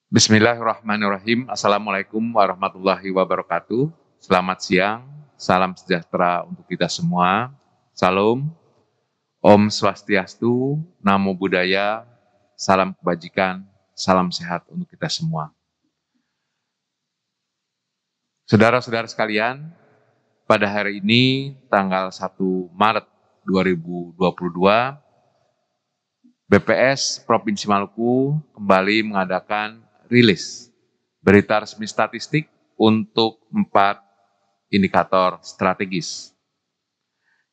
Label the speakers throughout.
Speaker 1: Bismillahirrahmanirrahim. Assalamualaikum warahmatullahi wabarakatuh. Selamat siang, salam sejahtera untuk kita semua. Salam, Om Swastiastu, Namo Buddhaya, salam kebajikan, salam sehat untuk kita semua. Saudara-saudara sekalian, pada hari ini tanggal 1 Maret 2022, BPS Provinsi Maluku kembali mengadakan rilis berita resmi statistik untuk 4 indikator strategis.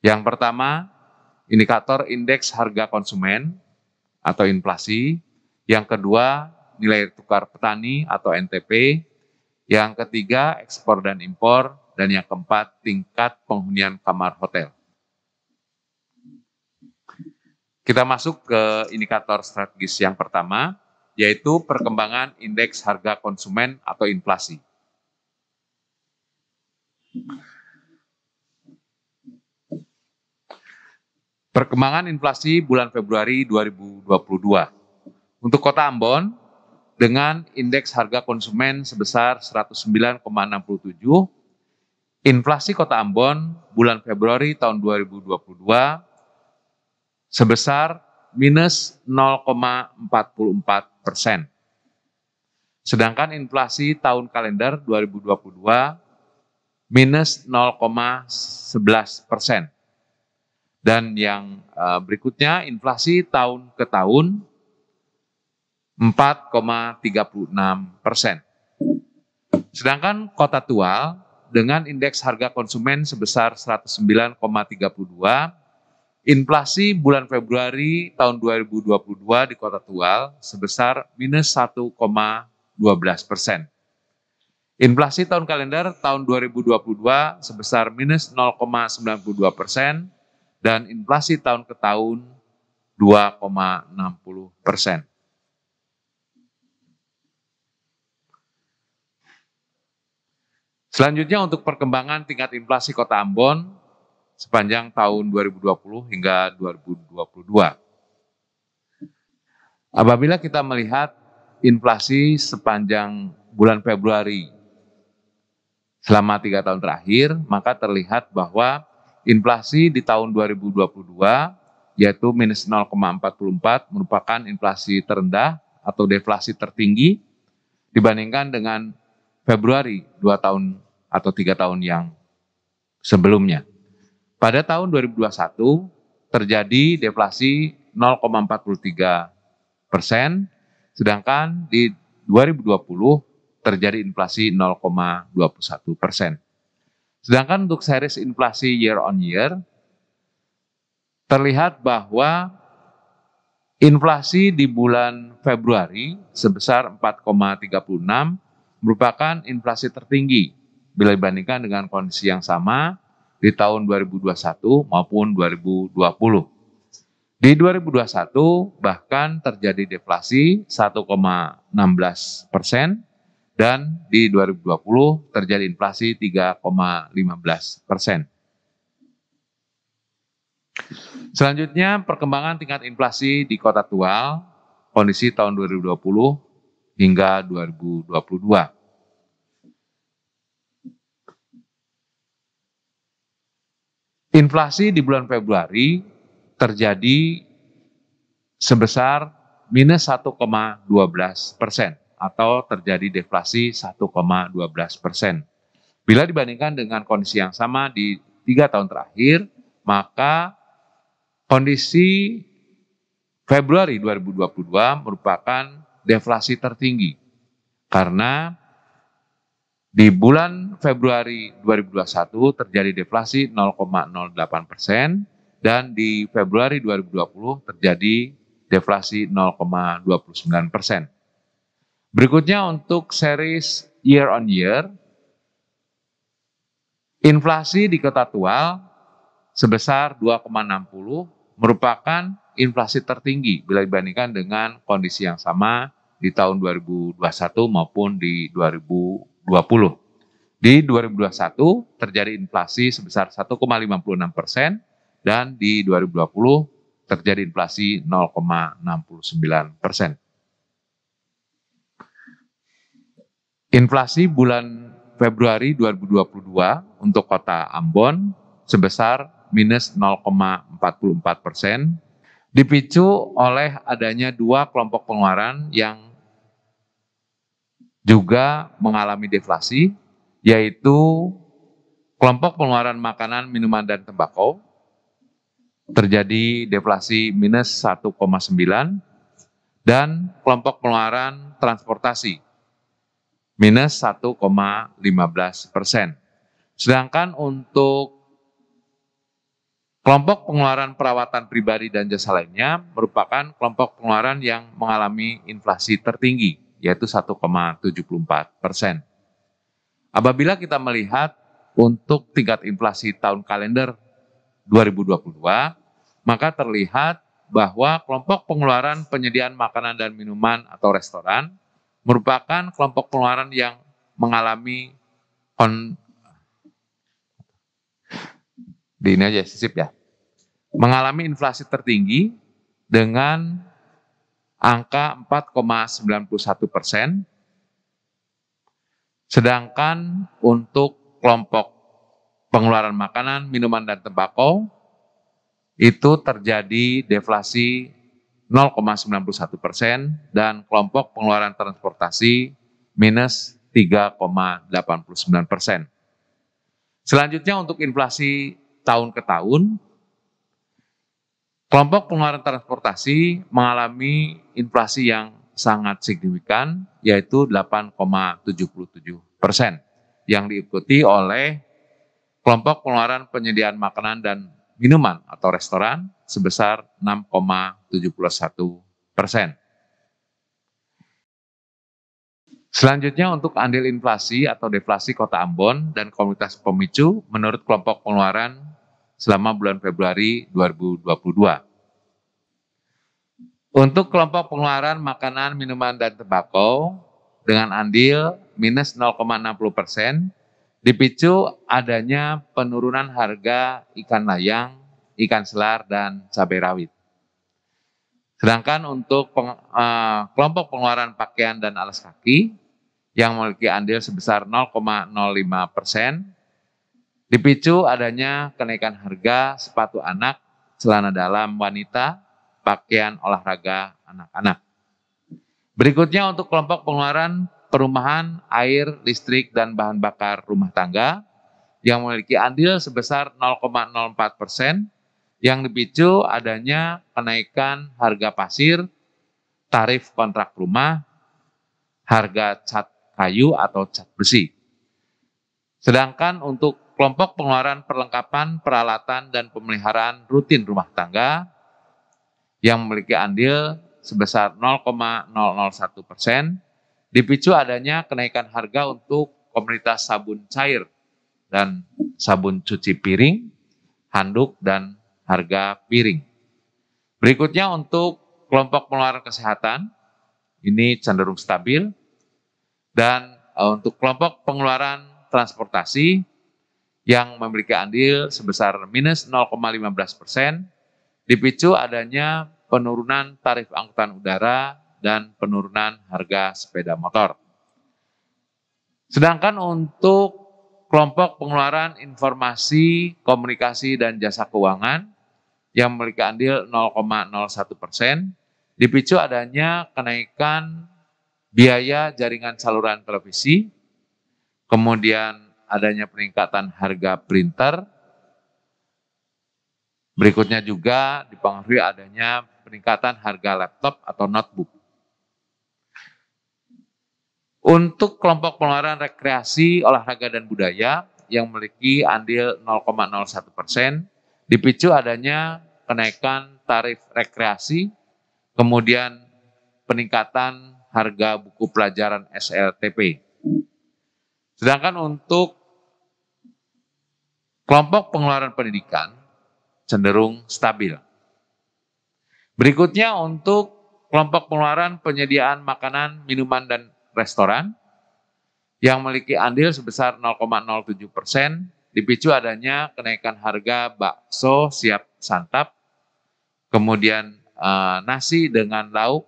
Speaker 1: Yang pertama, indikator indeks harga konsumen atau inflasi. Yang kedua, nilai tukar petani atau NTP. Yang ketiga, ekspor dan impor. Dan yang keempat, tingkat penghunian kamar hotel. Kita masuk ke indikator strategis yang pertama, yaitu perkembangan indeks harga konsumen atau inflasi. Perkembangan inflasi bulan Februari 2022. Untuk Kota Ambon, dengan indeks harga konsumen sebesar 109,67, inflasi Kota Ambon bulan Februari tahun 2022 sebesar minus 0,44%. Sedangkan inflasi tahun kalender 2022 minus 0,11%. Dan yang berikutnya inflasi tahun ke tahun 4,36%. Sedangkan Kota Tual dengan indeks harga konsumen sebesar 109,32, inflasi bulan Februari tahun 2022 di Kota Tual sebesar minus 1,12%. Inflasi tahun kalender tahun 2022 sebesar minus 0,92% dan inflasi tahun ke tahun 2,60%. Selanjutnya untuk perkembangan tingkat inflasi Kota Ambon sepanjang tahun 2020 hingga 2022. Apabila kita melihat inflasi sepanjang bulan Februari selama 3 tahun terakhir, maka terlihat bahwa inflasi di tahun 2022 yaitu minus 0,44 merupakan inflasi terendah atau deflasi tertinggi dibandingkan dengan Februari 2 tahun atau 3 tahun yang sebelumnya. Pada tahun 2021 terjadi deflasi 0,43%, sedangkan di 2020 terjadi inflasi 0,21%. Sedangkan untuk series inflasi year on year, terlihat bahwa inflasi di bulan Februari sebesar 4,36 merupakan inflasi tertinggi bila dibandingkan dengan kondisi yang sama di tahun 2021 maupun 2020. Di 2021 bahkan terjadi deflasi 1,16% dan di 2020 terjadi inflasi 3,15%. Selanjutnya perkembangan tingkat inflasi di Kota Tual, kondisi tahun 2020 hingga 2022. Inflasi di bulan Februari terjadi sebesar minus 1,12% atau terjadi deflasi 1,12%. Bila dibandingkan dengan kondisi yang sama di 3 tahun terakhir, maka kondisi Februari 2022 merupakan deflasi tertinggi karena di bulan Februari 2021 terjadi deflasi 0,08% dan di Februari 2020 terjadi deflasi 0,29%. Berikutnya untuk series year on year, inflasi di Kota Tual sebesar 2,60 merupakan inflasi tertinggi bila dibandingkan dengan kondisi yang sama di tahun 2021 maupun di 2020. Di 2021 terjadi inflasi sebesar 1,56% dan di 2020 terjadi inflasi 0,69%. Inflasi bulan Februari 2022 untuk kota Ambon sebesar minus 0,44%, dipicu oleh adanya dua kelompok pengeluaran yang juga mengalami deflasi, yaitu kelompok pengeluaran makanan, minuman, dan tembakau terjadi deflasi minus 1,9, dan kelompok pengeluaran transportasi minus 1,15%. Sedangkan untuk kelompok pengeluaran perawatan pribadi dan jasa lainnya merupakan kelompok pengeluaran yang mengalami inflasi tertinggi, yaitu 1,74%. Apabila kita melihat untuk tingkat inflasi tahun kalender 2022, maka terlihat bahwa kelompok pengeluaran penyediaan makanan dan minuman atau restoran merupakan kelompok pengeluaran yang mengalami mengalami inflasi tertinggi dengan angka 4,91%, sedangkan untuk kelompok pengeluaran makanan, minuman, dan tembakau itu terjadi deflasi 0,91% dan kelompok pengeluaran transportasi minus 3,89%. Selanjutnya untuk inflasi tahun ke tahun, kelompok pengeluaran transportasi mengalami inflasi yang sangat signifikan, yaitu 8,77%, yang diikuti oleh kelompok pengeluaran penyediaan makanan dan minuman atau restoran sebesar 6,71%. Selanjutnya untuk andil inflasi atau deflasi Kota Ambon dan komunitas pemicu menurut kelompok pengeluaran selama bulan Februari 2022. Untuk kelompok pengeluaran makanan, minuman, dan tembakau dengan andil minus 0,60%, dipicu adanya penurunan harga ikan layang, ikan selar, dan cabai rawit. Sedangkan untuk kelompok pengeluaran pakaian dan alas kaki yang memiliki andil sebesar 0,05%, dipicu adanya kenaikan harga sepatu anak, celana dalam wanita, pakaian olahraga anak-anak. Berikutnya untuk kelompok pengeluaran perumahan, air, listrik, dan bahan bakar rumah tangga yang memiliki andil sebesar 0,04%, yang dipicu adanya kenaikan harga pasir, tarif kontrak rumah, harga cat kayu atau cat besi. Sedangkan untuk kelompok pengeluaran perlengkapan, peralatan, dan pemeliharaan rutin rumah tangga yang memiliki andil sebesar 0,001%, dipicu adanya kenaikan harga untuk komoditas sabun cair dan sabun cuci piring, handuk, dan harga piring. Berikutnya untuk kelompok pengeluaran kesehatan, ini cenderung stabil. Dan untuk kelompok pengeluaran transportasi yang memiliki andil sebesar minus 0,15%, dipicu adanya penurunan tarif angkutan udara dan penurunan harga sepeda motor. Sedangkan untuk kelompok pengeluaran informasi, komunikasi, dan jasa keuangan yang memiliki andil 0,01%, dipicu adanya kenaikan biaya jaringan saluran televisi, kemudian adanya peningkatan harga printer, berikutnya juga dipengaruhi adanya peningkatan harga laptop atau notebook. Untuk kelompok pengeluaran rekreasi, olahraga, dan budaya yang memiliki andil 0,01%, dipicu adanya kenaikan tarif rekreasi, kemudian peningkatan harga buku pelajaran SLTP. Sedangkan untuk kelompok pengeluaran pendidikan cenderung stabil. Berikutnya untuk kelompok pengeluaran penyediaan makanan, minuman, dan restoran yang memiliki andil sebesar 0,07%, dipicu adanya kenaikan harga bakso siap santap, kemudian nasi dengan lauk,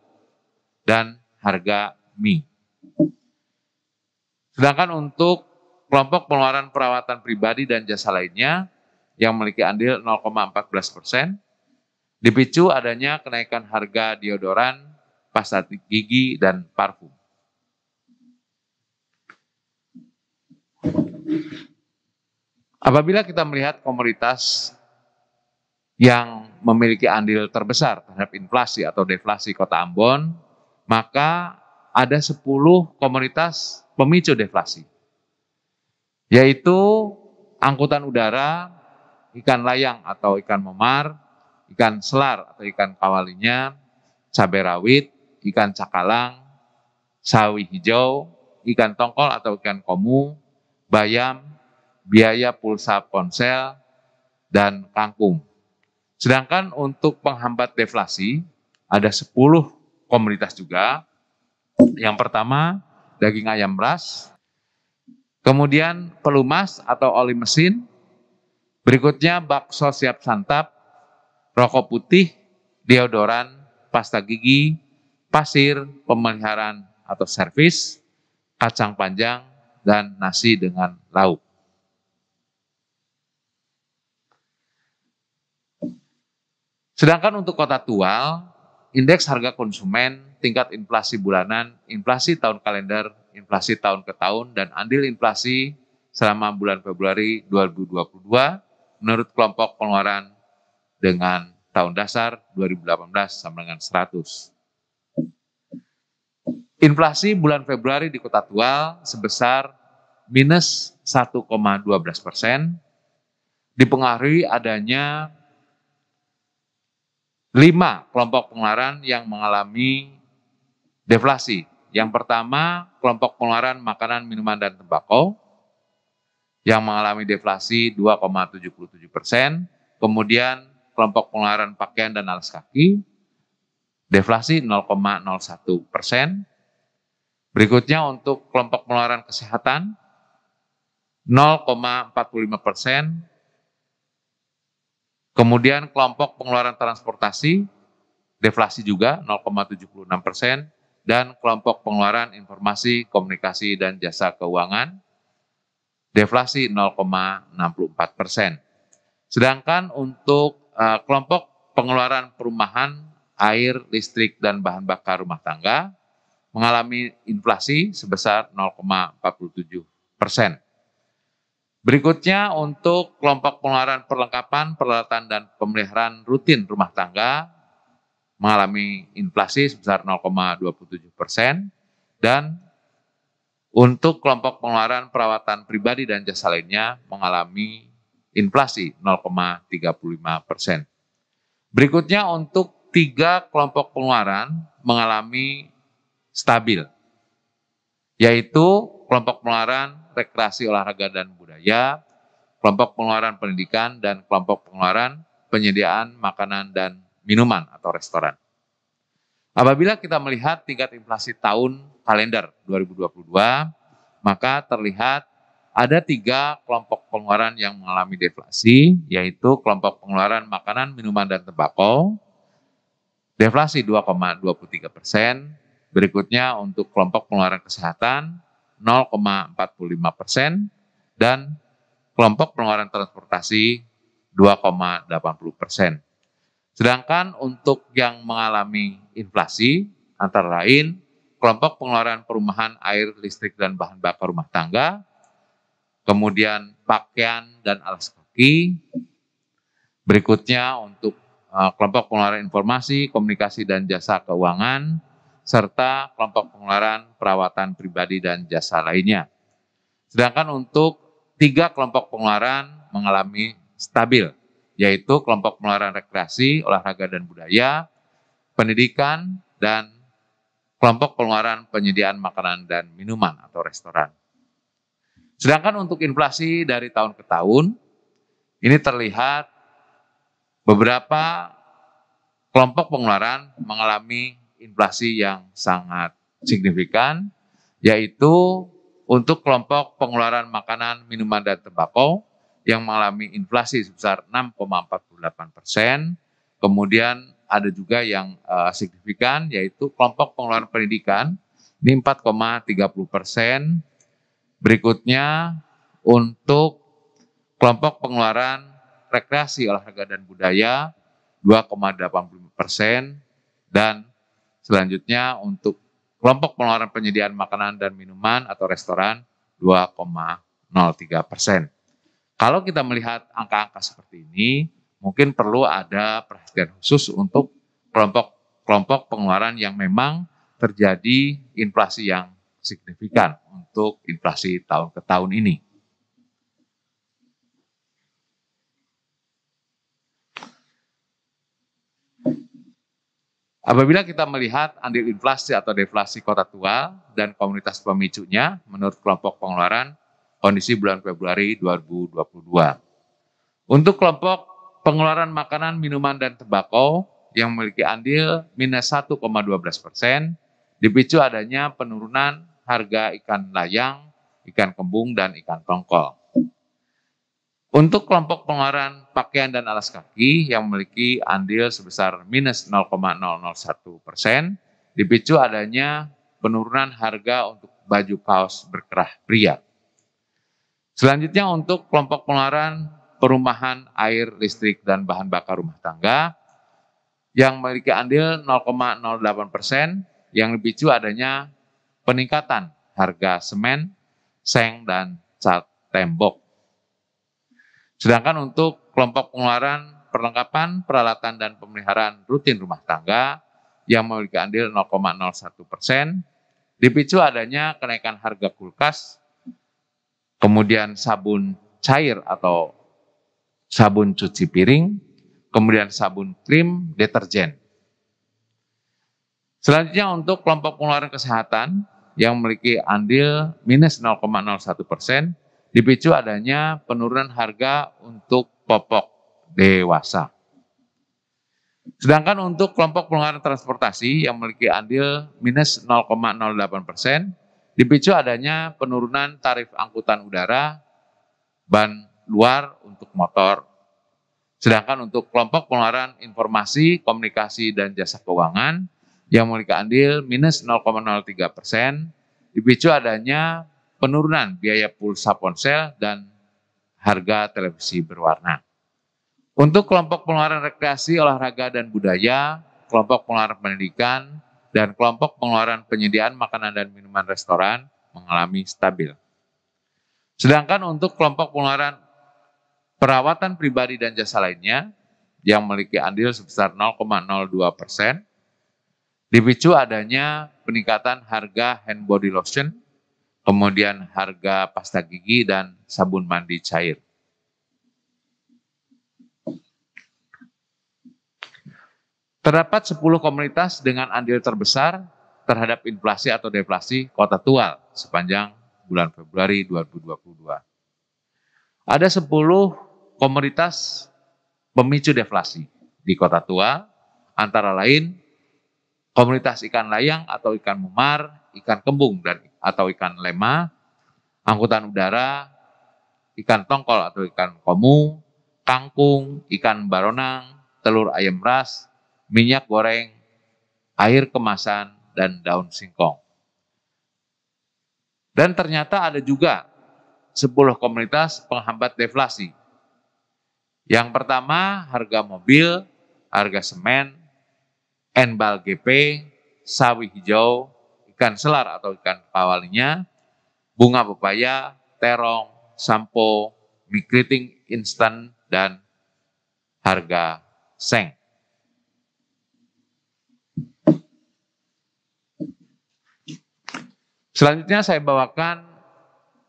Speaker 1: dan harga mie. Sedangkan untuk kelompok pengeluaran perawatan pribadi dan jasa lainnya yang memiliki andil 0,14%, dipicu adanya kenaikan harga deodoran, pasta gigi, dan parfum. Apabila kita melihat komoditas yang memiliki andil terbesar terhadap inflasi atau deflasi Kota Ambon, maka ada 10 komoditas pemicu deflasi, yaitu angkutan udara, ikan layang atau ikan memar, ikan selar atau ikan kawalinya, cabai rawit, ikan cakalang, sawi hijau, ikan tongkol atau ikan komu, bayam, biaya pulsa ponsel, dan kangkung. Sedangkan untuk penghambat deflasi, ada 10 komoditas juga. Yang pertama, daging ayam ras, kemudian pelumas atau oli mesin, berikutnya bakso siap santap, rokok putih, deodoran, pasta gigi, pasir, pemeliharaan atau servis, kacang panjang, dan nasi dengan lauk. Sedangkan untuk Kota Tual, indeks harga konsumen, tingkat inflasi bulanan, inflasi tahun kalender, inflasi tahun ke tahun, dan andil inflasi selama bulan Februari 2022 menurut kelompok pengeluaran dengan tahun dasar 2018 sama dengan 100. Inflasi bulan Februari di Kota Tual sebesar minus 1,12%, dipengaruhi adanya 5 kelompok pengeluaran yang mengalami deflasi. Yang pertama, kelompok pengeluaran makanan, minuman, dan tembakau yang mengalami deflasi 2,77%. Kemudian kelompok pengeluaran pakaian dan alas kaki, deflasi 0,01%. Berikutnya untuk kelompok pengeluaran kesehatan, 0,45%. Kemudian kelompok pengeluaran transportasi, deflasi juga 0,76%, dan kelompok pengeluaran informasi, komunikasi, dan jasa keuangan, deflasi 0,64%. Sedangkan untuk kelompok pengeluaran perumahan, air, listrik, dan bahan bakar rumah tangga, mengalami inflasi sebesar 0,47%. Berikutnya untuk kelompok pengeluaran perlengkapan, peralatan, dan pemeliharaan rutin rumah tangga mengalami inflasi sebesar 0,27%, dan untuk kelompok pengeluaran perawatan pribadi dan jasa lainnya mengalami inflasi 0,35%. Berikutnya untuk 3 kelompok pengeluaran mengalami stabil, yaitu kelompok pengeluaran rekreasi, olahraga, dan budaya, kelompok pengeluaran pendidikan, dan kelompok pengeluaran penyediaan makanan dan minuman atau restoran. Apabila kita melihat tingkat inflasi tahun kalender 2022, maka terlihat ada 3 kelompok pengeluaran yang mengalami deflasi, yaitu kelompok pengeluaran makanan, minuman, dan tembakau, deflasi 2,23%. Berikutnya untuk kelompok pengeluaran kesehatan 0,45%, dan kelompok pengeluaran transportasi 2,80%. Sedangkan untuk yang mengalami inflasi antara lain kelompok pengeluaran perumahan, air, listrik, dan bahan bakar rumah tangga, kemudian pakaian dan alas kaki. Berikutnya untuk kelompok pengeluaran informasi, komunikasi, dan jasa keuangan, serta kelompok pengeluaran perawatan pribadi dan jasa lainnya. Sedangkan untuk 3 kelompok pengeluaran mengalami stabil, yaitu kelompok pengeluaran rekreasi, olahraga, dan budaya, pendidikan, dan kelompok pengeluaran penyediaan makanan dan minuman atau restoran. Sedangkan untuk inflasi dari tahun ke tahun, ini terlihat beberapa kelompok pengeluaran mengalami inflasi yang sangat signifikan, yaitu untuk kelompok pengeluaran makanan, minuman, dan tembakau yang mengalami inflasi sebesar 6,48%. Kemudian ada juga yang signifikan, yaitu kelompok pengeluaran pendidikan, ini 4,30%. Berikutnya untuk kelompok pengeluaran rekreasi, olahraga, dan budaya 2,85%, dan selanjutnya untuk kelompok pengeluaran penyediaan makanan dan minuman atau restoran 2,03%. Kalau kita melihat angka-angka seperti ini, mungkin perlu ada perhatian khusus untuk kelompok pengeluaran yang memang terjadi inflasi yang signifikan untuk inflasi tahun ke tahun ini. Apabila kita melihat andil inflasi atau deflasi kota tua dan komunitas pemicunya menurut kelompok pengeluaran kondisi bulan Februari 2022. Untuk kelompok pengeluaran makanan, minuman, dan tembakau yang memiliki andil minus 1,12%, dipicu adanya penurunan harga ikan layang, ikan kembung, dan ikan tongkol. Untuk kelompok pengeluaran pakaian dan alas kaki yang memiliki andil sebesar minus 0,001%, dipicu adanya penurunan harga untuk baju kaos berkerah pria. Selanjutnya untuk kelompok pengeluaran perumahan, air, listrik, dan bahan bakar rumah tangga yang memiliki andil 0,08%, yang dipicu adanya peningkatan harga semen, seng, dan cat tembok. Sedangkan untuk kelompok pengeluaran perlengkapan, peralatan, dan pemeliharaan rutin rumah tangga yang memiliki andil 0,01%, dipicu adanya kenaikan harga kulkas, kemudian sabun cair atau sabun cuci piring, kemudian sabun krim, deterjen. Selanjutnya untuk kelompok pengeluaran kesehatan yang memiliki andil minus 0,01%, dipicu adanya penurunan harga untuk popok dewasa. Sedangkan untuk kelompok pengeluaran transportasi yang memiliki andil minus 0,08%, dipicu adanya penurunan tarif angkutan udara, ban luar untuk motor. Sedangkan untuk kelompok pengeluaran informasi, komunikasi, dan jasa keuangan yang memiliki andil minus 0,03%, dipicu adanya penurunan biaya pulsa ponsel dan harga televisi berwarna. Untuk kelompok pengeluaran rekreasi, olahraga, dan budaya, kelompok pengeluaran pendidikan, dan kelompok pengeluaran penyediaan makanan dan minuman restoran mengalami stabil. Sedangkan untuk kelompok pengeluaran perawatan pribadi dan jasa lainnya yang memiliki andil sebesar 0,02%, dipicu adanya peningkatan harga hand body lotion, kemudian harga pasta gigi dan sabun mandi cair. Terdapat 10 komunitas dengan andil terbesar terhadap inflasi atau deflasi kota tua sepanjang bulan Februari 2022. Ada 10 komunitas pemicu deflasi di kota tua, antara lain komunitas ikan layang atau ikan mumar, ikan kembung dan atau ikan lema, angkutan udara, ikan tongkol atau ikan komu, kangkung, ikan baronang, telur ayam ras, minyak goreng, air kemasan, dan daun singkong. Dan ternyata ada juga 10 komunitas penghambat deflasi. Yang pertama, harga mobil, harga semen, enbal GP, sawi hijau, ikan selar atau ikan pawalinya, bunga pepaya, terong, sampo, mie keriting instan, dan harga seng. Selanjutnya saya bawakan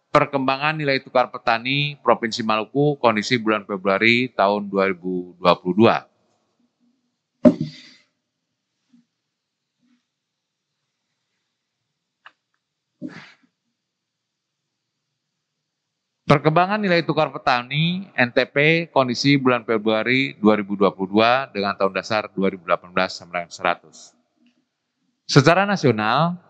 Speaker 1: perkembangan nilai tukar petani Provinsi Maluku kondisi bulan Februari tahun 2022. Perkembangan nilai tukar petani NTP kondisi bulan Februari 2022 dengan tahun dasar 2018 sama dengan 100. Secara nasional,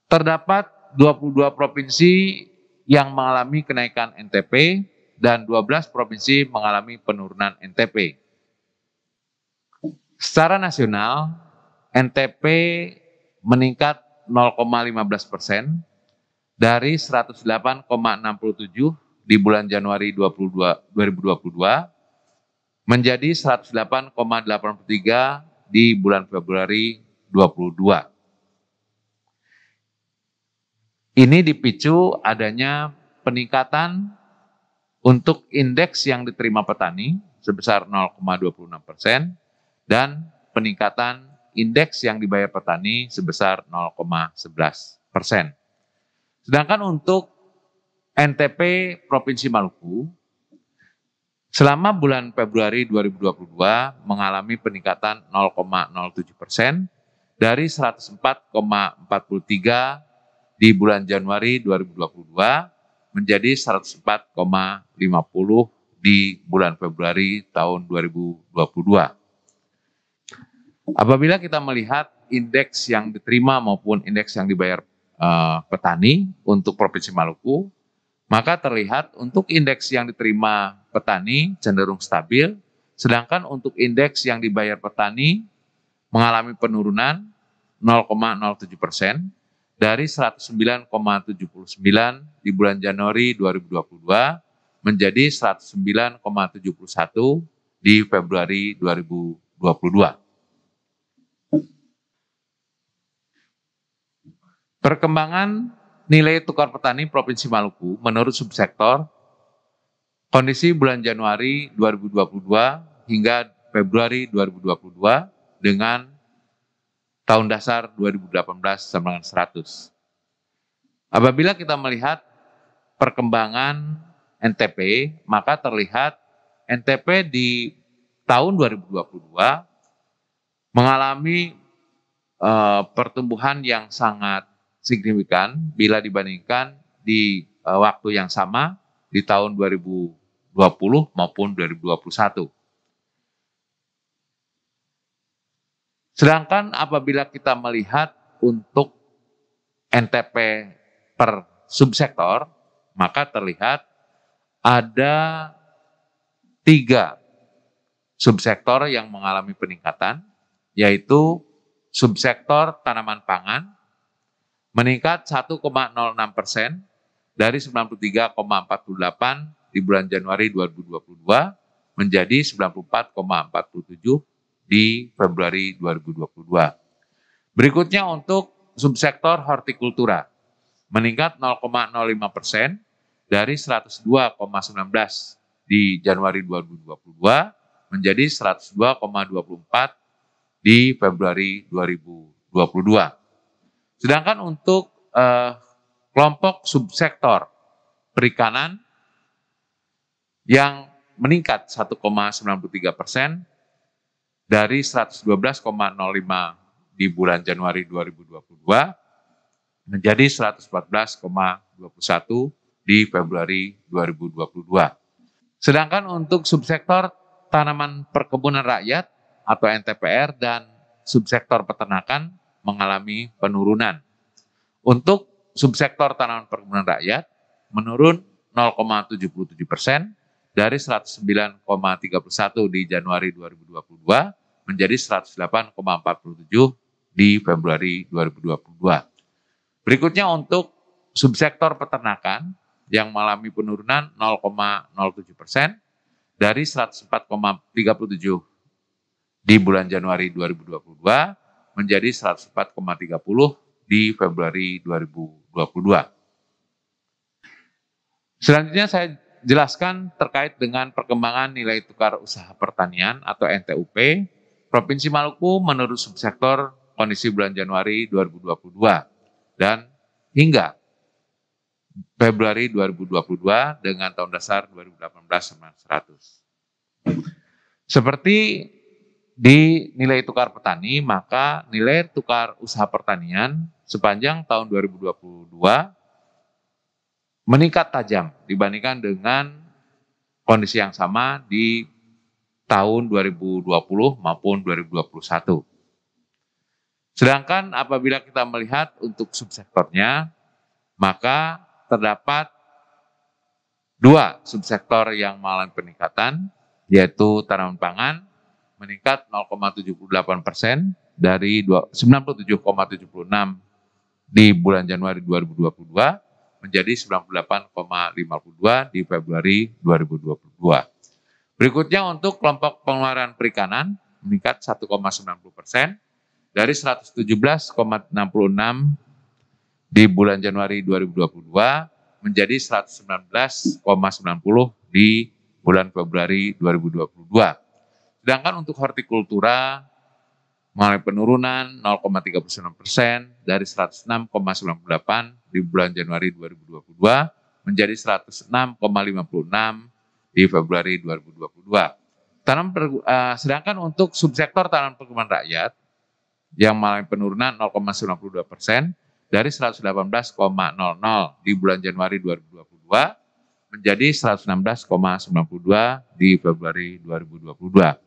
Speaker 1: terdapat 22 provinsi yang mengalami kenaikan NTP dan 12 provinsi mengalami penurunan NTP. Secara nasional, NTP meningkat 0,15%, dari 108,67 di bulan Januari 2022 menjadi 108,83 di bulan Februari 2022. Ini dipicu adanya peningkatan untuk indeks yang diterima petani sebesar 0,26% dan peningkatan indeks yang dibayar petani sebesar 0,11%. Sedangkan untuk NTP Provinsi Maluku, selama bulan Februari 2022 mengalami peningkatan 0,07% dari 104,43 di bulan Januari 2022 menjadi 104,50 di bulan Februari tahun 2022. Apabila kita melihat indeks yang diterima maupun indeks yang dibayar petani untuk Provinsi Maluku, maka terlihat untuk indeks yang diterima petani cenderung stabil, sedangkan untuk indeks yang dibayar petani mengalami penurunan 0,07% dari 109,79 di bulan Januari 2022 menjadi 109,71 di Februari 2022. Perkembangan nilai tukar petani Provinsi Maluku menurut subsektor, kondisi bulan Januari 2022 hingga Februari 2022 dengan tahun dasar 2018/100. Apabila kita melihat perkembangan NTP, maka terlihat NTP di tahun 2022 mengalami pertumbuhan yang sangat signifikan bila dibandingkan di waktu yang sama di tahun 2020 maupun 2021. Sedangkan apabila kita melihat untuk NTP per subsektor, maka terlihat ada 3 subsektor yang mengalami peningkatan, yaitu subsektor tanaman pangan meningkat 1,06% dari 93,48 di bulan Januari 2022 menjadi 94,47 di Februari 2022. Berikutnya untuk subsektor hortikultura meningkat 0,05% dari 102,19 di Januari 2022 menjadi 102,24 di Februari 2022. Sedangkan untuk kelompok subsektor perikanan yang meningkat 1,93% dari 112,05 di bulan Januari 2022 menjadi 114,21 di Februari 2022. Sedangkan untuk subsektor tanaman perkebunan rakyat atau NTPR dan subsektor peternakan mengalami penurunan. Untuk subsektor tanaman perkebunan rakyat menurun 0,77% dari 109,31 di Januari 2022 menjadi 108,47 di Februari 2022. Berikutnya untuk subsektor peternakan yang mengalami penurunan 0,07% dari 104,37 di bulan Januari 2022 menjadi 104,30 di Februari 2022. Selanjutnya saya jelaskan terkait dengan perkembangan nilai tukar usaha pertanian atau NTUP Provinsi Maluku menurut subsektor kondisi bulan Januari 2022 dan hingga Februari 2022 dengan tahun dasar 2018/100. Seperti di nilai tukar petani, maka nilai tukar usaha pertanian sepanjang tahun 2022 meningkat tajam dibandingkan dengan kondisi yang sama di tahun 2020 maupun 2021. Sedangkan apabila kita melihat untuk subsektornya, maka terdapat 2 subsektor yang mengalami peningkatan, yaitu tanaman pangan meningkat 0,78% dari 97,76 di bulan Januari 2022 menjadi 98,52 di Februari 2022. Berikutnya untuk kelompok pengeluaran perikanan meningkat 1,90% dari 117,66 di bulan Januari 2022 menjadi 119,90 di bulan Februari 2022. Sedangkan untuk hortikultura mengalami penurunan 0,39% dari 106,98 di bulan Januari 2022 menjadi 106,56 di Februari 2022. Sedangkan untuk subsektor tanaman perkebunan rakyat yang mengalami penurunan 0,92% dari 118,00 di bulan Januari 2022 menjadi 116,92 di Februari 2022.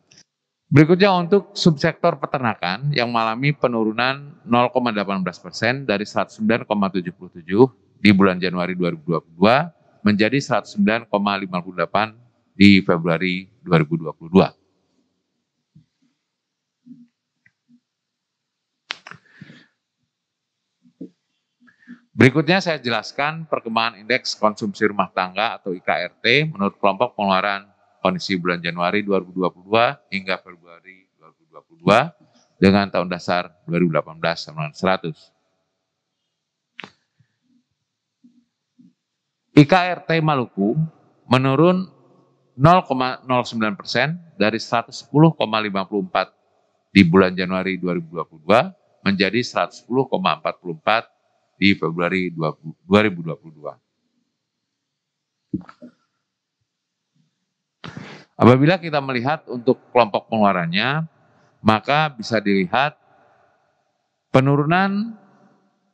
Speaker 1: Berikutnya untuk subsektor peternakan yang mengalami penurunan 0,18% dari 109,77 di bulan Januari 2022 menjadi 109,58 di Februari 2022. Berikutnya saya jelaskan perkembangan indeks konsumsi rumah tangga atau IKRT menurut kelompok pengeluaran kondisi bulan Januari 2022 hingga Februari 2022 dengan tahun dasar 2018 sama 100. IKRT Maluku menurun 0,09% dari 110,54 di bulan Januari 2022 menjadi 110,44 di Februari 2022. Apabila kita melihat untuk kelompok pengeluarannya, maka bisa dilihat penurunan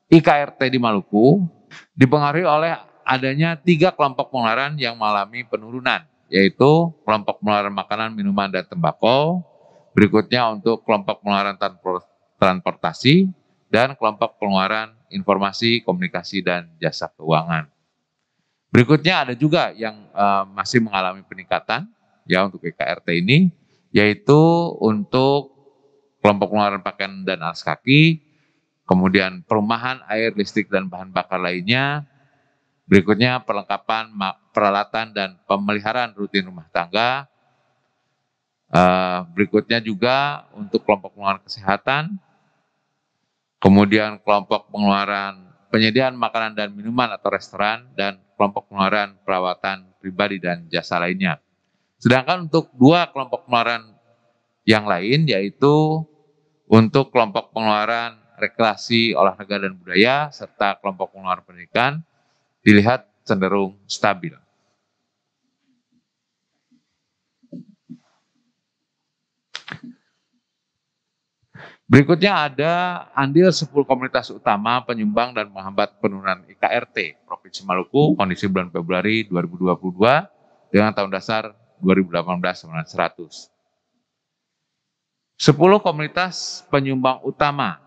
Speaker 1: IKRT di Maluku dipengaruhi oleh adanya 3 kelompok pengeluaran yang mengalami penurunan, yaitu kelompok pengeluaran makanan, minuman, dan tembakau, berikutnya untuk kelompok pengeluaran transportasi, dan kelompok pengeluaran informasi, komunikasi, dan jasa keuangan. Berikutnya ada juga yang masih mengalami peningkatan ya untuk IKRT ini, yaitu untuk kelompok pengeluaran pakaian dan alas kaki, kemudian perumahan, air, listrik, dan bahan bakar lainnya. Berikutnya perlengkapan peralatan dan pemeliharaan rutin rumah tangga. Berikutnya juga untuk kelompok pengeluaran kesehatan, kemudian kelompok pengeluaran penyediaan makanan dan minuman atau restoran, dan kelompok pengeluaran perawatan pribadi dan jasa lainnya. Sedangkan untuk 2 kelompok pengeluaran yang lain, yaitu untuk kelompok pengeluaran rekreasi, olahraga, dan budaya, serta kelompok pengeluaran pendidikan, dilihat cenderung stabil. Berikutnya ada andil 10 komunitas utama penyumbang dan menghambat penurunan IKRT Provinsi Maluku kondisi bulan Februari 2022 dengan tahun dasar 2018 sama 100. 10 komunitas penyumbang utama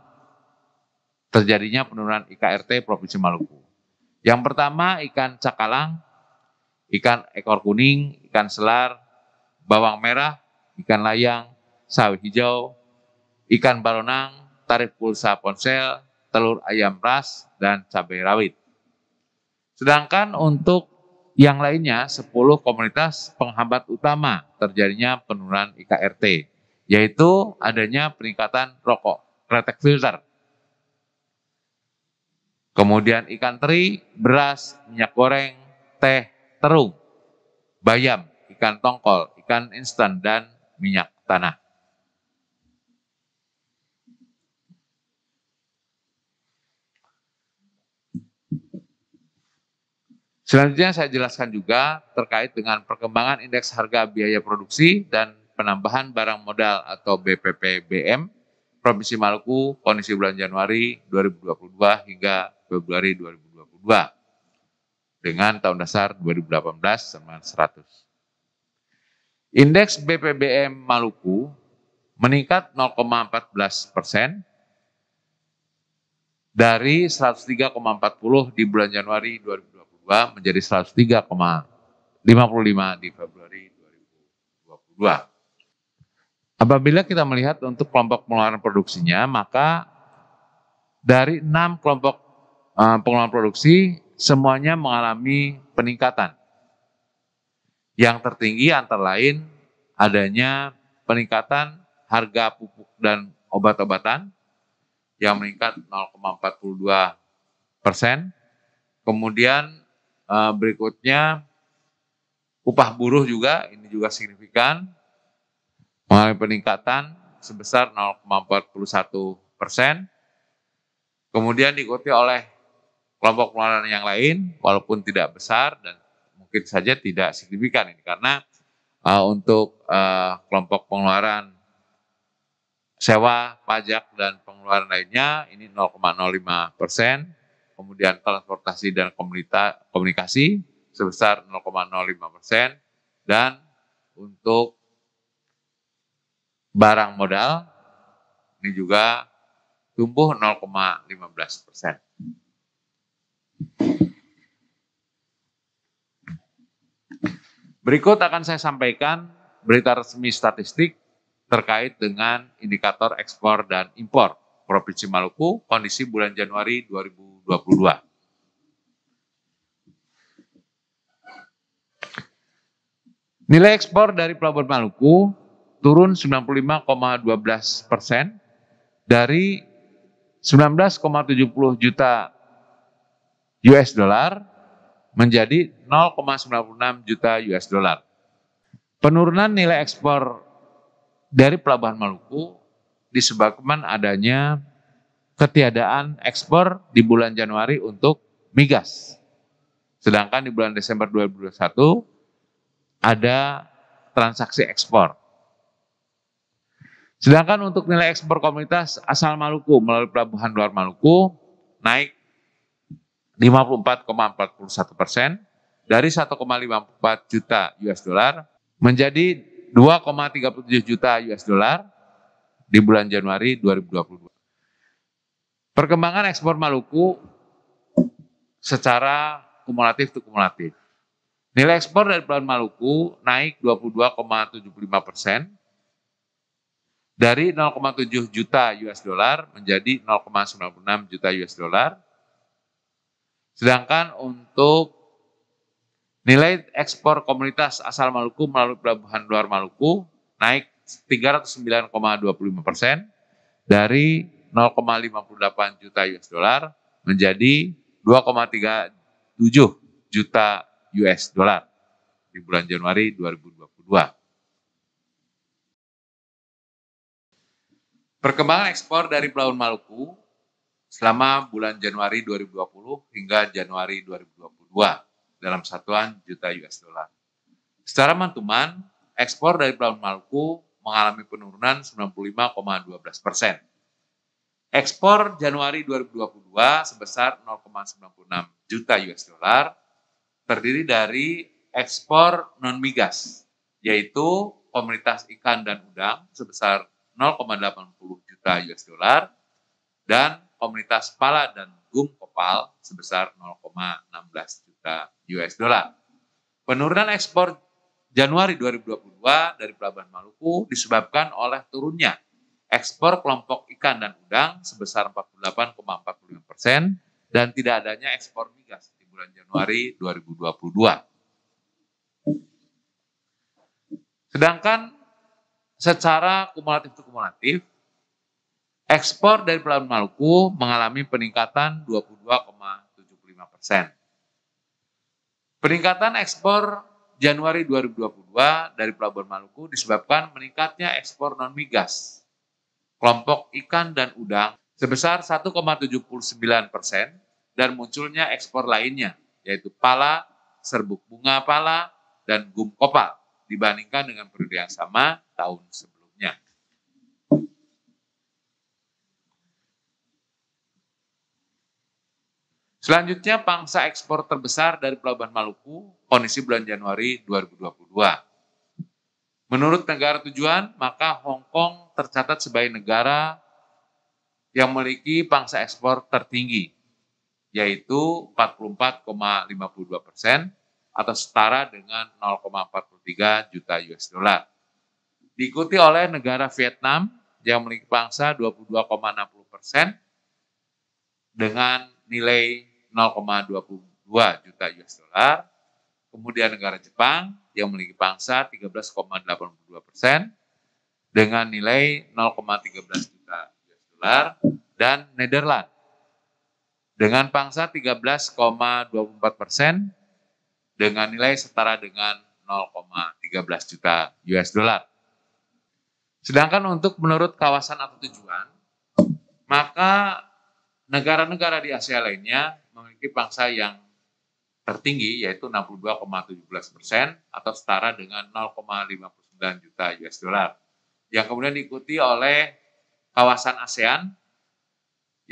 Speaker 1: terjadinya penurunan IKRT Provinsi Maluku. Yang pertama ikan cakalang, ikan ekor kuning, ikan selar, bawang merah, ikan layang, sawi hijau, ikan baronang, tarif pulsa ponsel, telur ayam ras, dan cabai rawit. Sedangkan untuk yang lainnya, 10 komunitas penghambat utama terjadinya penurunan IKRT, yaitu adanya peningkatan rokok, kretek filter, kemudian ikan teri, beras, minyak goreng, teh, terung, bayam, ikan tongkol, ikan instan, dan minyak tanah. Selanjutnya saya jelaskan juga terkait dengan perkembangan indeks harga biaya produksi dan penambahan barang modal atau BPPBM Provinsi Maluku kondisi bulan Januari 2022 hingga Februari 2022 dengan tahun dasar 2018 sama 100. Indeks BPBM Maluku meningkat 0,14% dari 103,40 di bulan Januari 2022 menjadi 103,55 di Februari 2022. Apabila kita melihat untuk kelompok pengeluaran produksinya, maka dari 6 kelompok pengeluaran produksi semuanya mengalami peningkatan. Yang tertinggi antara lain adanya peningkatan harga pupuk dan obat-obatan yang meningkat 0,42%. Kemudian berikutnya upah buruh juga, ini juga signifikan, mengalami peningkatan sebesar 0,41%. Kemudian diikuti oleh kelompok pengeluaran yang lain, walaupun tidak besar dan mungkin saja tidak signifikan ini, karena untuk kelompok pengeluaran sewa, pajak, dan pengeluaran lainnya ini 0,05%, kemudian transportasi dan komunikasi sebesar 0,05%, dan untuk barang modal ini juga tumbuh 0,15%. Berikut akan saya sampaikan berita resmi statistik terkait dengan indikator ekspor dan impor Provinsi Maluku kondisi bulan Januari 2022. Nilai ekspor dari Pelabuhan Maluku turun 95,12% dari 19,70 juta US dollar menjadi 0,96 juta US dollar. Penurunan nilai ekspor dari Pelabuhan Maluku disebabkan adanya ketiadaan ekspor di bulan Januari untuk migas. Sedangkan di bulan Desember 2021 ada transaksi ekspor. Sedangkan untuk nilai ekspor komoditas asal Maluku melalui Pelabuhan Luar Maluku naik 54,41% dari 1,54 juta US dollar menjadi 2,37 juta US dollar di bulan Januari 2022. Perkembangan ekspor Maluku secara kumulatif to kumulatif. Nilai ekspor dari Pelabuhan Maluku naik 22,75% dari 0,7 juta US dollar menjadi 0,96 juta US dollar. Sedangkan untuk nilai ekspor komoditas asal Maluku melalui Pelabuhan Luar Maluku naik 309,25% dari 0,58 juta US dollar menjadi 2,37 juta US dollar di bulan Januari 2022. Perkembangan ekspor dari Pelabuhan Maluku selama bulan Januari 2020 hingga Januari 2022 dalam satuan juta US dollar. Secara mantuman, ekspor dari Pelabuhan Maluku mengalami penurunan 95,12%. Ekspor Januari 2022 sebesar 0,96 juta US dollar terdiri dari ekspor non-migas, yaitu komoditas ikan dan udang sebesar 0,80 juta US dollar dan komoditas pala dan gum kopal sebesar 0,16 juta US dollar. Penurunan ekspor Januari 2022 dari Pelabuhan Maluku disebabkan oleh turunnya ekspor kelompok ikan dan udang sebesar 48,45% dan tidak adanya ekspor migas di bulan Januari 2022. Sedangkan secara kumulatif to kumulatif, ekspor dari Pelabuhan Maluku mengalami peningkatan 22,75%. Peningkatan ekspor Januari 2022 dari Pelabuhan Maluku disebabkan meningkatnya ekspor non-migas, kelompok ikan dan udang sebesar 1,79% dan munculnya ekspor lainnya, yaitu pala, serbuk bunga pala, dan gum kopal dibandingkan dengan periode yang sama tahun sebelumnya. Selanjutnya, pangsa ekspor terbesar dari Pelabuhan Maluku, kondisi bulan Januari 2022. Menurut negara tujuan, maka Hong Kong tercatat sebagai negara yang memiliki pangsa ekspor tertinggi, yaitu 44,52% atau setara dengan 0,43 juta US dollar. Diikuti oleh negara Vietnam yang memiliki pangsa 22,60% dengan nilai juta US dollar. Kemudian negara Jepang yang memiliki pangsa 13,82% dengan nilai 0,13 juta US dollar, dan Nederland dengan pangsa 13,24% dengan nilai setara dengan 0,13 juta US dollar. Sedangkan untuk menurut kawasan atau tujuan, maka negara-negara di Asia lainnya memiliki pangsa yang tertinggi yaitu 62,17% atau setara dengan 0,59 juta US dollar. Yang kemudian diikuti oleh kawasan ASEAN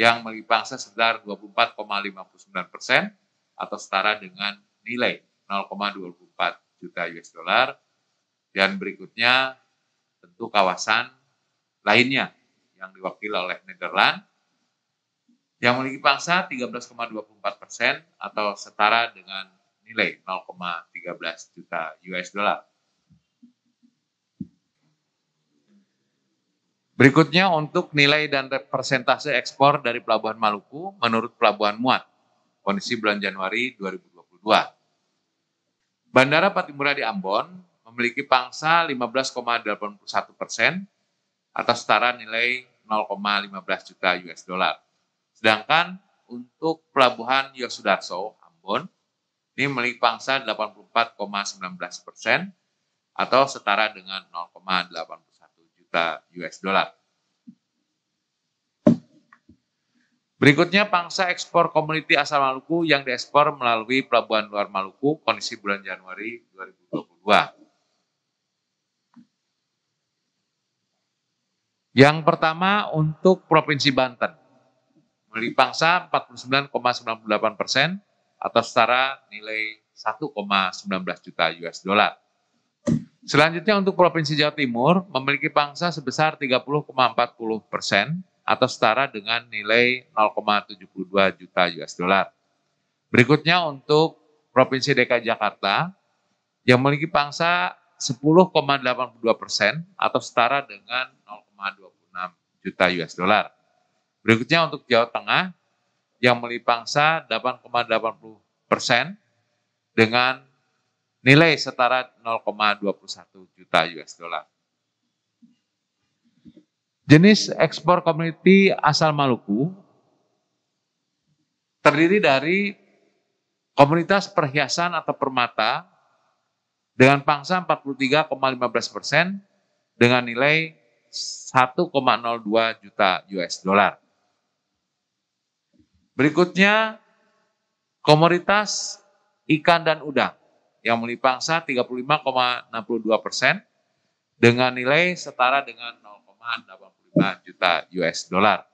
Speaker 1: yang memiliki pangsa sebesar 24,59% atau setara dengan nilai 0,24 juta US dollar. Dan berikutnya tentu kawasan lainnya yang diwakili oleh Nederland yang memiliki pangsa 13,24% atau setara dengan nilai 0,13 juta US dollar. Berikutnya untuk nilai dan persentase ekspor dari Pelabuhan Maluku menurut Pelabuhan Muat, kondisi bulan Januari 2022. Bandara Patimura di Ambon memiliki pangsa 15,81% atau setara nilai 0,15 juta US dollar. Sedangkan untuk Pelabuhan Yosudarso, Ambon, ini memiliki pangsa 84,19% atau setara dengan 0,81 juta US dollar. Berikutnya pangsa ekspor komoditi asal Maluku yang diekspor melalui Pelabuhan Luar Maluku, kondisi bulan Januari 2022. Yang pertama untuk Provinsi Banten, memiliki pangsa 49,98% atau setara nilai 1,19 juta US dollar. Selanjutnya untuk Provinsi Jawa Timur memiliki pangsa sebesar 30,40% atau setara dengan nilai 0,72 juta US dollar. Berikutnya untuk Provinsi DKI Jakarta yang memiliki pangsa 10,82% atau setara dengan 0,26 juta US dollar. Berikutnya untuk Jawa Tengah yang memiliki pangsa 8,80% dengan nilai setara 0,21 juta US dollar. Jenis ekspor komoditi asal Maluku terdiri dari komoditas perhiasan atau permata dengan pangsa 43,15% dengan nilai 1,02 juta US dollar. Berikutnya, komoditas ikan dan udang yang memiliki pangsa 35,62% dengan nilai setara dengan 0,85 juta US dollar.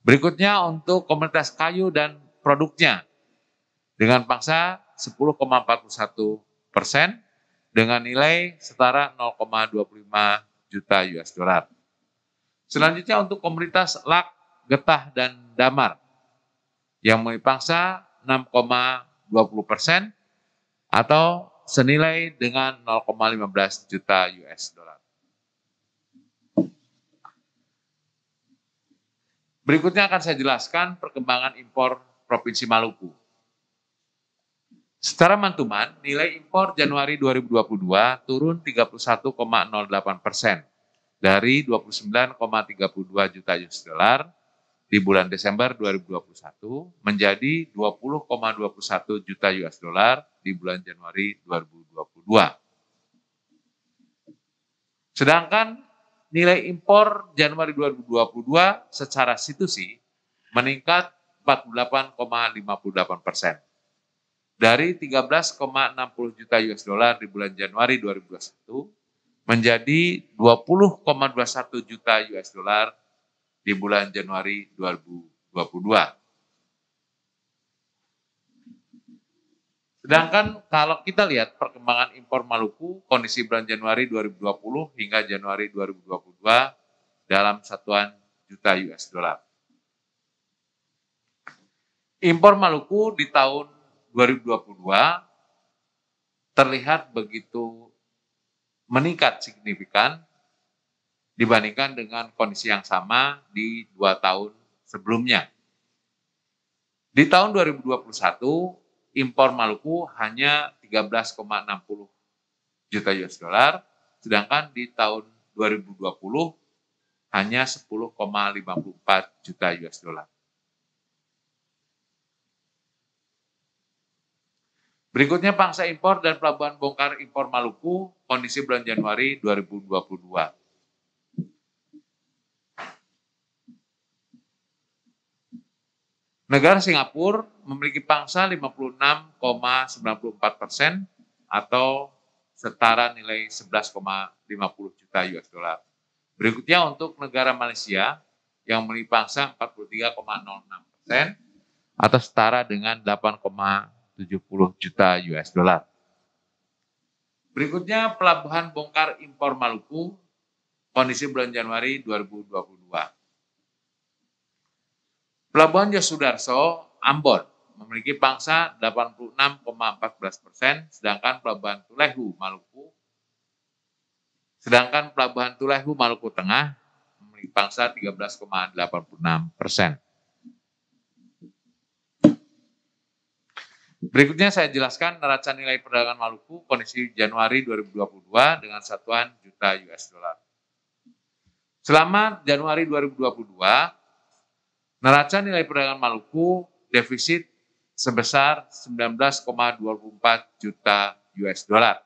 Speaker 1: Berikutnya untuk komoditas kayu dan produknya dengan pangsa 10,41% dengan nilai setara 0,25 juta US dollar. Selanjutnya untuk komoditas lak, getah, dan damar yang memiliki pangsa 6,20% atau senilai dengan 0,15 juta US dollar. Berikutnya akan saya jelaskan perkembangan impor Provinsi Maluku. Secara mantuman, nilai impor Januari 2022 turun 31,08% dari 29,32 juta US dollar di bulan Desember 2021 menjadi 20,21 juta US dollar di bulan Januari 2022. Sedangkan nilai impor Januari 2022 secara situsi meningkat 48,58% dari 13,60 juta US dollar di bulan Januari 2021 menjadi 20,21 juta US dollar di bulan Januari 2022. Sedangkan kalau kita lihat perkembangan impor Maluku kondisi bulan Januari 2020 hingga Januari 2022 dalam satuan juta US dollar. Impor Maluku di tahun 2022 terlihat begitu meningkat signifikan dibandingkan dengan kondisi yang sama di 2 tahun sebelumnya. Di tahun 2021, impor Maluku hanya 13,60 juta US dollar, sedangkan di tahun 2020 hanya 10,54 juta US dollar. Berikutnya pangsa impor dan pelabuhan bongkar impor Maluku, kondisi bulan Januari 2022. Negara Singapura memiliki pangsa 56,94% atau setara nilai 11,50 juta US dollar. Berikutnya untuk negara Malaysia yang memiliki pangsa 43,06% atau setara dengan 8,70 juta US dollar. Berikutnya pelabuhan bongkar impor Maluku, kondisi bulan Januari 2022. Pelabuhan Yosudarso, Ambon, memiliki pangsa 86,14%, sedangkan Pelabuhan Tulehu, Maluku Tengah memiliki pangsa 13,86%. Berikutnya saya jelaskan neraca nilai perdagangan Maluku kondisi Januari 2022 dengan satuan juta US dollar. Selama Januari 2022, neraca nilai perdagangan Maluku defisit sebesar 19,24 juta US dollar.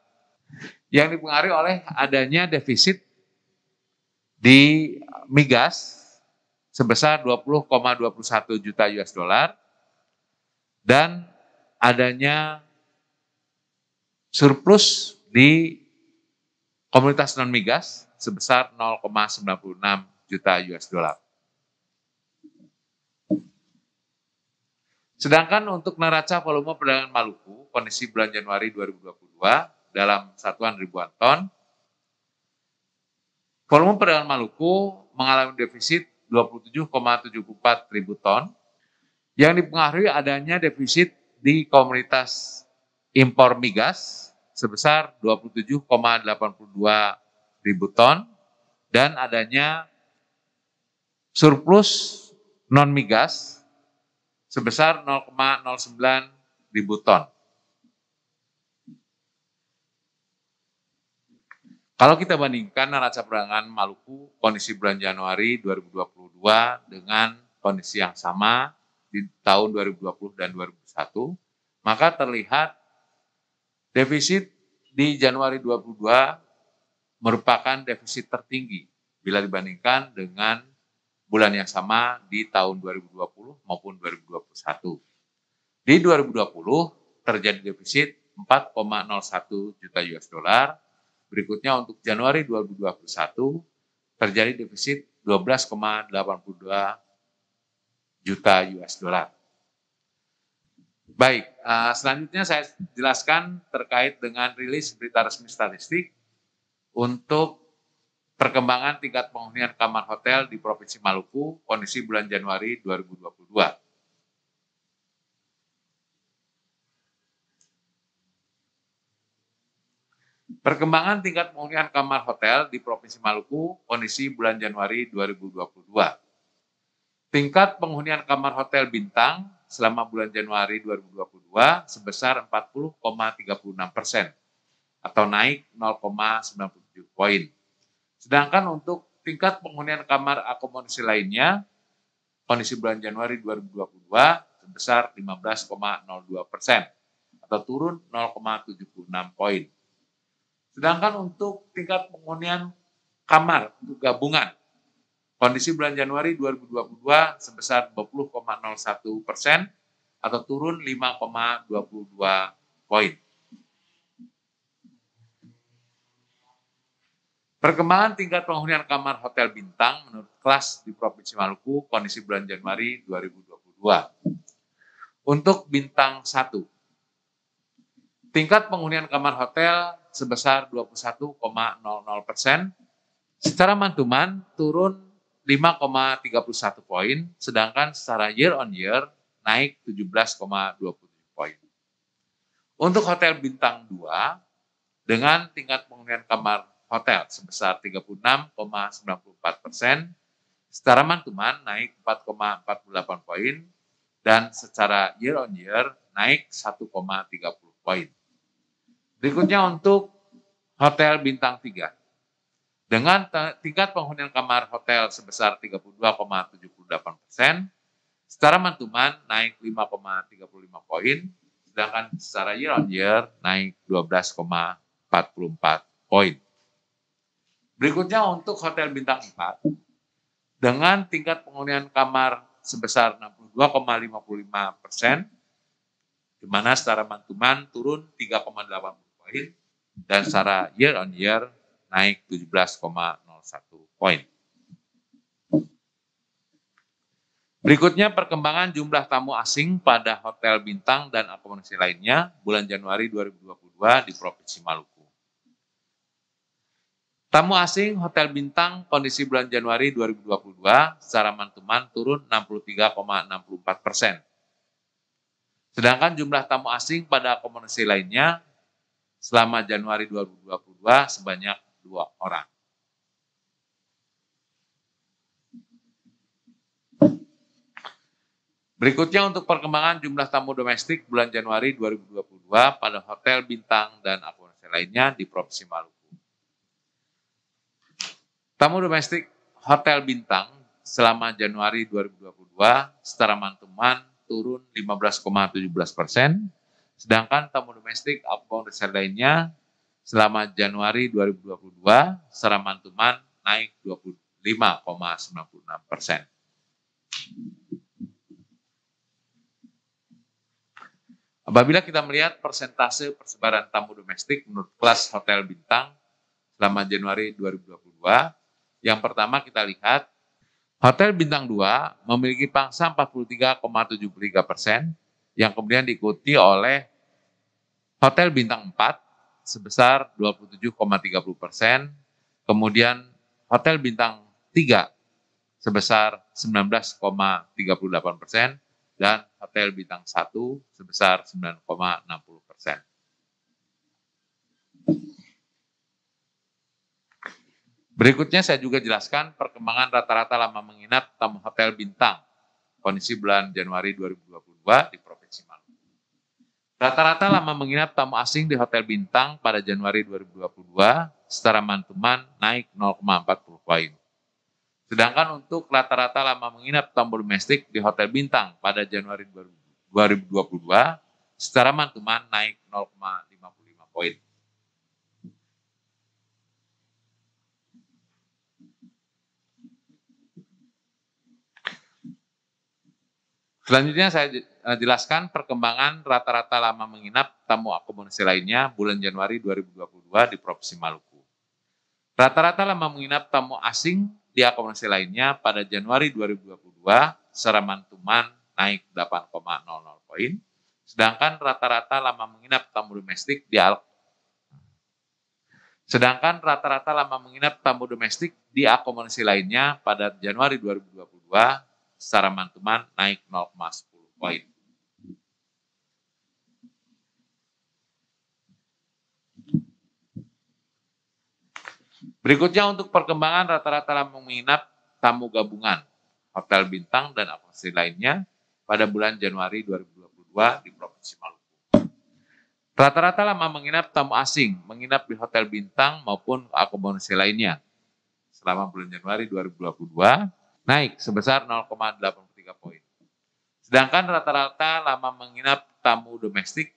Speaker 1: Yang dipengaruhi oleh adanya defisit di migas sebesar 20,21 juta US dollar dan adanya surplus di komoditas non migas sebesar 0,96 juta US dollar. Sedangkan untuk neraca volume perdagangan Maluku, kondisi bulan Januari 2022 dalam satuan ribuan ton, volume perdagangan Maluku mengalami defisit 27,74 ribu ton, yang dipengaruhi adanya defisit di komoditas impor migas sebesar 27,82 ribu ton, dan adanya surplus non migas sebesar 0,09 ribu ton. Kalau kita bandingkan neraca perdagangan Maluku kondisi bulan Januari 2022 dengan kondisi yang sama di tahun 2020 dan 2021, maka terlihat defisit di Januari 2022 merupakan defisit tertinggi bila dibandingkan dengan bulan yang sama di tahun 2020 maupun 2021. Di 2020 terjadi defisit 4,01 juta US dollar. Berikutnya untuk Januari 2021 terjadi defisit 12,82 juta US dollar. Baik, selanjutnya saya jelaskan terkait dengan rilis berita resmi statistik untuk perkembangan tingkat penghunian kamar hotel di Provinsi Maluku, kondisi bulan Januari 2022. Perkembangan tingkat penghunian kamar hotel di Provinsi Maluku, kondisi bulan Januari 2022. Tingkat penghunian kamar hotel bintang selama bulan Januari 2022 sebesar 40,36% atau naik 0,97 poin. Sedangkan untuk tingkat penghunian kamar akomodasi lainnya, kondisi bulan Januari 2022 sebesar 15,02% atau turun 0,76 poin. Sedangkan untuk tingkat penghunian kamar untuk gabungan, kondisi bulan Januari 2022 sebesar 20,01% atau turun 5,22 poin. Perkembangan tingkat penghunian kamar hotel bintang menurut kelas di Provinsi Maluku kondisi bulan Januari 2022. Untuk bintang 1, tingkat penghunian kamar hotel sebesar 21,00%, secara month-to-month turun 5,31 poin, sedangkan secara year on year naik 17,27 poin. Untuk hotel bintang 2, dengan tingkat penghunian kamar hotel sebesar 36,94%, secara month-to-month naik 4,48 poin, dan secara year on year naik 1,30 poin. Berikutnya untuk hotel bintang 3. Dengan tingkat penghunian kamar hotel sebesar 32,78%, secara month-to-month naik 5,35 poin, sedangkan secara year on year naik 12,44 poin. Berikutnya untuk hotel bintang 4, dengan tingkat penghunian kamar sebesar 62,55%, di mana secara month-to-month turun 3,80 poin, dan secara year on year naik 17,01 poin. Berikutnya perkembangan jumlah tamu asing pada hotel bintang dan akomodasi lainnya bulan Januari 2022 di Provinsi Maluku. Tamu asing hotel bintang kondisi bulan Januari 2022 secara month-to-month turun 63,64%. Sedangkan jumlah tamu asing pada akomodasi lainnya selama Januari 2022 sebanyak 2 orang. Berikutnya untuk perkembangan jumlah tamu domestik bulan Januari 2022 pada hotel bintang dan akomodasi lainnya di Provinsi Maluku. Tamu domestik hotel bintang selama Januari 2022 secara month-to-month turun 15,17%, sedangkan tamu domestik akomodasi lainnya selama Januari 2022 secara month-to-month naik 25,96%. Apabila kita melihat persentase persebaran tamu domestik menurut kelas hotel bintang selama Januari 2022, yang pertama kita lihat hotel bintang 2 memiliki pangsa 43,73%, yang kemudian diikuti oleh hotel bintang 4 sebesar 27,30%, kemudian hotel bintang 3 sebesar 19,38%, dan hotel bintang 1 sebesar 9,60%. Berikutnya saya juga jelaskan perkembangan rata-rata lama menginap tamu hotel bintang kondisi bulan Januari 2022 di Provinsi Maluku. Rata-rata lama menginap tamu asing di hotel bintang pada Januari 2022 secara month-to-month naik 0,40 poin. Sedangkan untuk rata-rata lama menginap tamu domestik di hotel bintang pada Januari 2022 secara month-to-month naik 0,55 poin. Selanjutnya saya jelaskan perkembangan rata-rata lama menginap tamu akomodasi lainnya bulan Januari 2022 di Provinsi Maluku. Rata-rata lama menginap tamu asing di akomodasi lainnya pada Januari 2022 secara month-to-month naik 8,00 poin, sedangkan rata-rata lama menginap tamu domestik di akomodasi lainnya pada Januari 2022 secara month-to-month naik 0,10 poin. Berikutnya untuk perkembangan rata-rata lama menginap tamu gabungan hotel bintang dan akomodasi lainnya pada bulan Januari 2022 di Provinsi Maluku. Rata-rata lama menginap tamu asing menginap di hotel bintang maupun akomodasi lainnya selama bulan Januari 2022 naik sebesar 0,83 poin. Sedangkan rata-rata lama menginap tamu domestik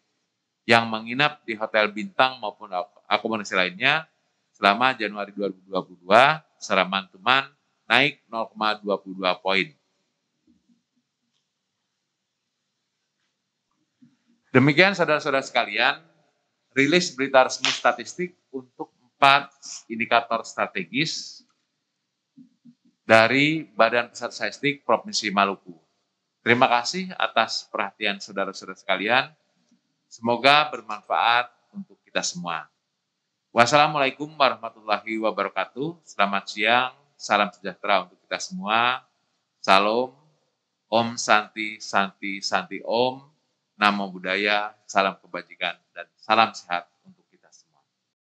Speaker 1: yang menginap di hotel bintang maupun akomodasi lainnya selama Januari 2022 secara month-to-month naik 0,22 poin. Demikian saudara-saudara sekalian, rilis berita resmi statistik untuk 4 indikator strategis dari Badan Pusat Statistik Provinsi Maluku. Terima kasih atas perhatian saudara-saudara sekalian. Semoga bermanfaat untuk kita semua. Wassalamualaikum warahmatullahi wabarakatuh. Selamat siang, salam sejahtera untuk kita semua. Salam, Om Santi, Santi, Santi Om. Namo Buddhaya, salam kebajikan, dan salam sehat.